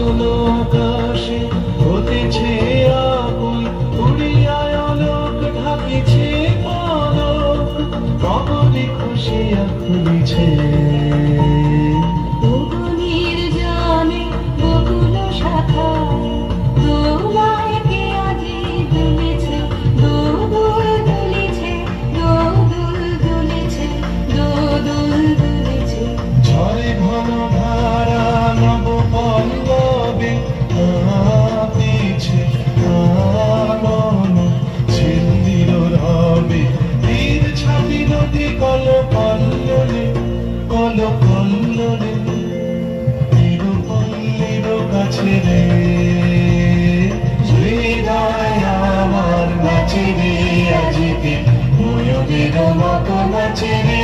আলো আকাশে হতেছে আকুল, উড়িয়ায় আলোক ঢাকিছে পলক, কবরে খুশিয়া খুলিছে। গগনের জানে বকুল শাখায় দোলায় কে আজি দুলেছে, দোদুল দুলেছে, দোদুল দুলেছে, দোদুল দুলেছে। ঝরে ঘন ধারা নব পল্লবে কাঁপিছে কানন, ঝিল্লির রবে তীর ছাতি নদী কল কল্লোলে, কল কল্লোলে তীর পল্লীর কাছে রে। হৃদয় আমার নাচে রে আজকে, ময়ূরের মতো নাচে রে।